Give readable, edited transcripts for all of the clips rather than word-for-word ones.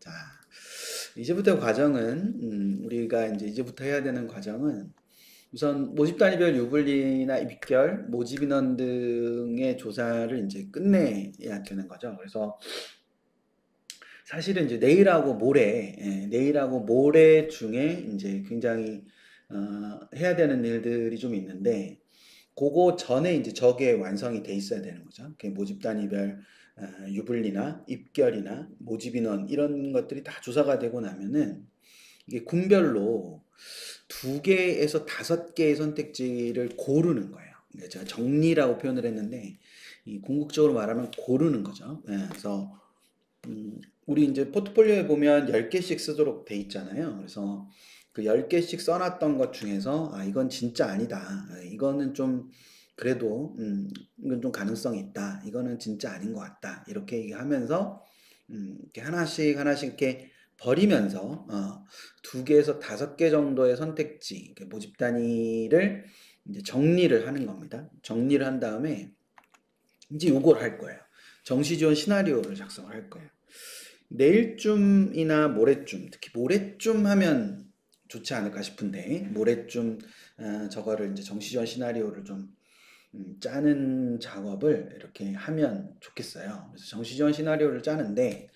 자, 이제부터 과정은, 우리가 이제부터 해야 되는 과정은 우선 모집 단위별 유불리나 입결, 모집 인원 등의 조사를 이제 끝내야 되는 거죠. 그래서 사실은 이제 내일하고 모레 중에 이제 굉장히 해야 되는 일들이 좀 있는데, 그거 전에 이제 저게 완성이 돼 있어야 되는 거죠. 모집 단위별 유불리나 입결이나 모집 인원 이런 것들이 다 조사가 되고 나면은 이게 군별로 2개에서 5개의 선택지를 고르는 거예요. 제가 정리라고 표현을 했는데 이 궁극적으로 말하면 고르는 거죠. 그래서 우리 이제 포트폴리오에 보면 10개씩 쓰도록 돼 있잖아요. 그래서 그 10개씩 써놨던 것 중에서 이건 진짜 아니다. 이거는 좀 그래도 이건 좀 가능성이 있다. 이거는 진짜 아닌 것 같다. 이렇게 얘기하면서 이렇게 하나씩 이렇게 버리면서 2개에서 5개 정도의 선택지, 모집 단위를 이제 정리를 하는 겁니다. 정리를 한 다음에 이제 요걸 할 거예요. 정시지원 시나리오를 작성을 할 거예요. 내일쯤이나 모레쯤, 특히 모레쯤 하면 좋지 않을까 싶은데, 모레쯤 저거를 이제 정시지원 시나리오를 좀 짜는 작업을 이렇게 하면 좋겠어요. 그래서 정시지원 시나리오를 짜는데,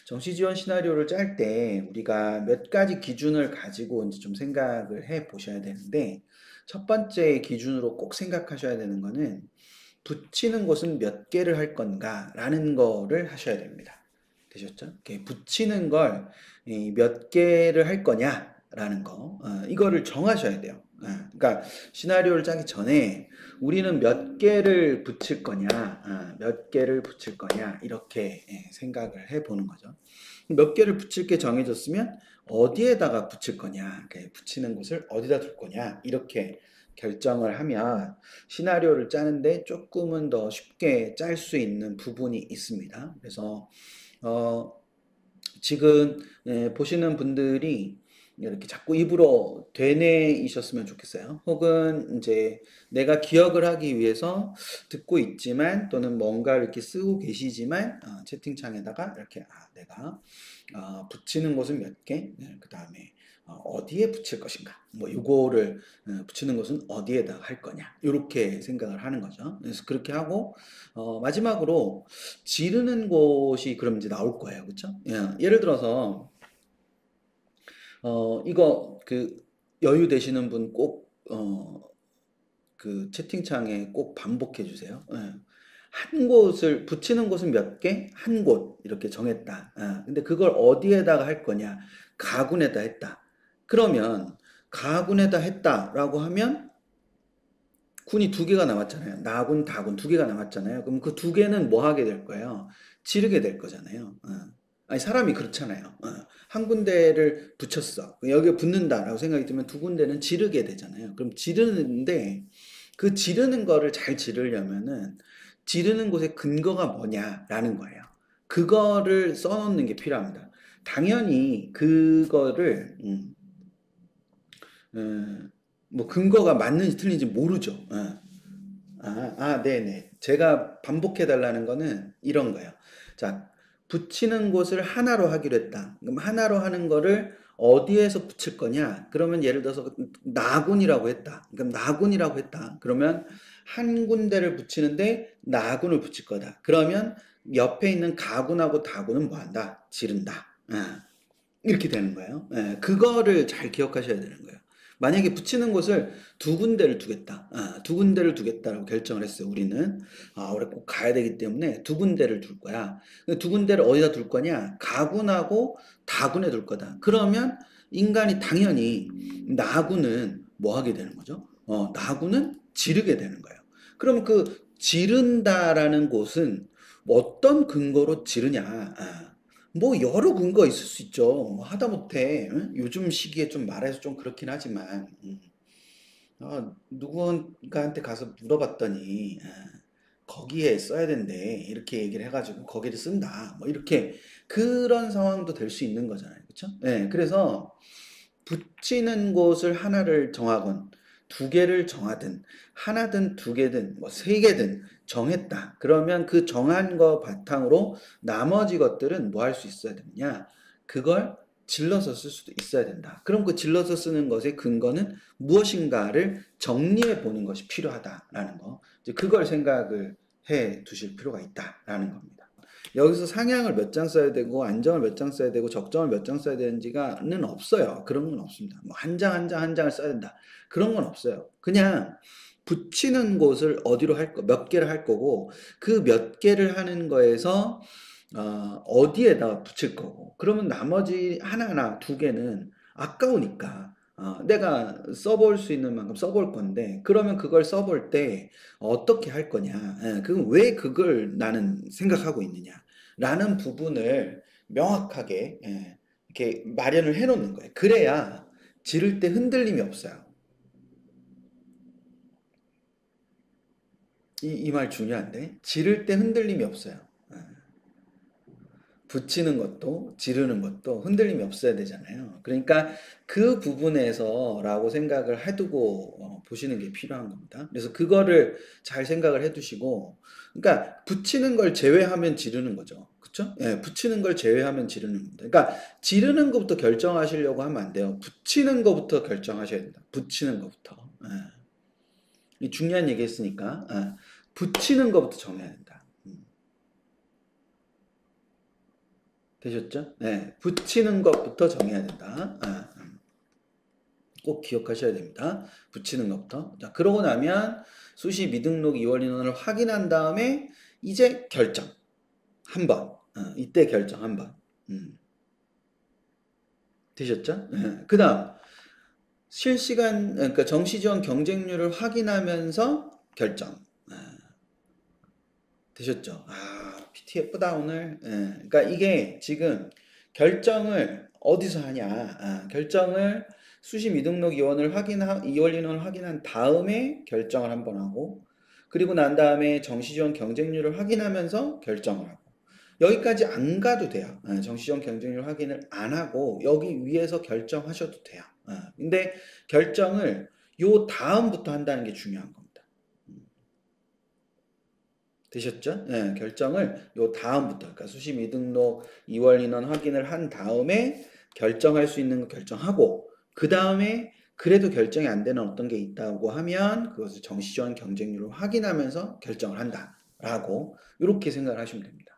정시지원 시나리오를 짤 때 우리가 몇 가지 기준을 가지고 이제 좀 생각을 해 보셔야 되는데, 첫 번째 기준으로 꼭 생각하셔야 되는 거는 붙이는 곳은 몇 개를 할 건가라는 거를 하셔야 됩니다. 되셨죠? 이렇게 붙이는 걸 몇 개를 할 거냐라는 거, 이거를 정하셔야 돼요. 그러니까 시나리오를 짜기 전에 우리는 몇 개를 붙일 거냐, 몇 개를 붙일 거냐 이렇게 생각을 해보는 거죠. 몇 개를 붙일 게 정해졌으면 어디에다가 붙일 거냐, 붙이는 곳을 어디다 둘 거냐 이렇게 결정을 하면 시나리오를 짜는데 조금은 더 쉽게 짤 수 있는 부분이 있습니다. 그래서 어, 지금 보시는 분들이 이렇게 자꾸 입으로 되뇌이셨으면 좋겠어요. 혹은 이제 내가 기억을 하기 위해서 듣고 있지만 또는 뭔가 이렇게 쓰고 계시지만 채팅창에다가 이렇게 내가 붙이는 곳은 몇 개, 그 다음에 어디에 붙일 것인가, 뭐 요거를 붙이는 것은 어디에다 할 거냐 이렇게 생각을 하는 거죠. 그래서 그렇게 하고 마지막으로 지르는 곳이 그럼 이제 나올 거예요, 그렇죠? 예를 들어서 이거 여유 되시는 분 꼭 그 채팅창에 꼭 반복해 주세요. 한 곳을 붙이는 곳은 몇 개? 한 곳 이렇게 정했다. 근데 그걸 어디에다가 할 거냐? 가군에다 했다. 그러면 가군에다 했다라고 하면 군이 2개가 남았잖아요. 나군, 다군 2개가 남았잖아요. 그럼 그 2개는 뭐 하게 될 거예요? 지르게 될 거잖아요. 아니 사람이 그렇잖아요. 한 군데를 붙였어. 여기에 붙는다라고 생각이 들면 2군데는 지르게 되잖아요. 그럼 지르는데 그 지르는 거를 잘 지르려면은 지르는 곳의 근거가 뭐냐라는 거예요. 그거를 써놓는 게 필요합니다. 당연히 그거를 뭐 근거가 맞는지 틀린지 모르죠. 네네. 제가 반복해 달라는 거는 이런 거예요. 자, 붙이는 곳을 하나로 하기로 했다. 그럼 하나로 하는 거를 어디에서 붙일 거냐? 그러면 예를 들어서 나군이라고 했다. 그럼 나군이라고 했다. 그러면 한 군데를 붙이는데 나군을 붙일 거다. 그러면 옆에 있는 가군하고 다군은 뭐 한다? 지른다. 이렇게 되는 거예요. 그거를 잘 기억하셔야 되는 거예요. 만약에 붙이는 곳을 2군데를 두겠다. 2군데를 두겠다라고 결정을 했어요. 우리는. 우리 꼭 가야 되기 때문에 2군데를 둘 거야. 2군데를 어디다 둘 거냐? 가군하고 다군에 둘 거다. 그러면 인간이 당연히 나군은 뭐 하게 되는 거죠? 나군은 지르게 되는 거예요. 그럼 그 지른다라는 곳은 어떤 근거로 지르냐? 뭐 여러 근거 있을 수 있죠. 뭐 하다못해 요즘 시기에 좀 말해서 좀 그렇긴 하지만 누군가한테 가서 물어봤더니 거기에 써야 된대 이렇게 얘기를 해가지고 거기를 쓴다 뭐 이렇게 그런 상황도 될 수 있는 거잖아요, 그렇죠? 그래서 붙이는 곳을 하나를 정하건 2개를 정하든 하나든 2개든 뭐 3개든 정했다. 그러면 그 정한 거 바탕으로 나머지 것들은 뭐 할 수 있어야 되느냐? 그걸 질러서 쓸 수도 있어야 된다. 그럼 그 질러서 쓰는 것의 근거는 무엇인가를 정리해 보는 것이 필요하다라는 거. 이제 그걸 생각을 해 두실 필요가 있다라는 겁니다. 여기서 상향을 몇 장 써야 되고 안정을 몇 장 써야 되고 적정을 몇 장 써야 되는지가는 없어요. 그런 건 없습니다. 뭐 한 장 한 장 한 장을 써야 된다. 그런 건 없어요. 그냥 붙이는 곳을 어디로 할 거, 몇 개를 할 거고 그 몇 개를 하는 거에서 어디에다가 붙일 거고 그러면 나머지 하나나 두 개는 아까우니까 내가 써볼 수 있는 만큼 써볼 건데 그러면 그걸 써볼 때 어떻게 할 거냐 그건 왜 그걸 나는 생각하고 있느냐 라는 부분을 명확하게 이렇게 마련을 해 놓는 거예요. 그래야 지를 때 흔들림이 없어요. 이 말 중요한데 지를 때 흔들림이 없어요. 붙이는 것도 지르는 것도 흔들림이 없어야 되잖아요. 그러니까 그 부분에서라고 생각을 해두고 보시는 게 필요한 겁니다. 그래서 그거를 잘 생각을 해두시고, 그러니까 붙이는 걸 제외하면 지르는 거죠. 그렇죠? 예, 붙이는 걸 제외하면 지르는 겁니다. 그러니까 지르는 것부터 결정하시려고 하면 안 돼요. 붙이는 것부터 결정하셔야 된다. 붙이는 것부터. 이 중요한 얘기 했으니까 붙이는 것부터 정해야 된다. 되셨죠? 네, 붙이는 것부터 정해야 된다. 꼭 기억하셔야 됩니다. 붙이는 것부터. 자, 그러고 나면 수시 미등록 2월 인원을 확인한 다음에 이제 결정. 한 번. 이때 결정 한 번. 되셨죠? 네. 그 다음, 실시간, 그러니까 정시지원 경쟁률을 확인하면서 결정. 되셨죠? PT 예쁘다, 오늘. 그러니까 이게 지금 결정을 어디서 하냐. 결정을 수시 미등록 이원을 이월 인원을 확인한 다음에 결정을 한번 하고, 그리고 난 다음에 정시지원 경쟁률을 확인하면서 결정을 하고. 여기까지 안 가도 돼요. 정시지원 경쟁률 확인을 안 하고, 여기 위에서 결정하셔도 돼요. 근데 결정을 요 다음부터 한다는 게 중요한 겁니다. 되셨죠? 네, 결정을 요 다음부터, 그러니까 수시 미등록 2월 인원 확인을 한 다음에 결정할 수 있는 거 결정하고, 그 다음에 그래도 결정이 안 되는 어떤 게 있다고 하면 그것을 정시지원 경쟁률을 확인하면서 결정을 한다라고 이렇게 생각을 하시면 됩니다.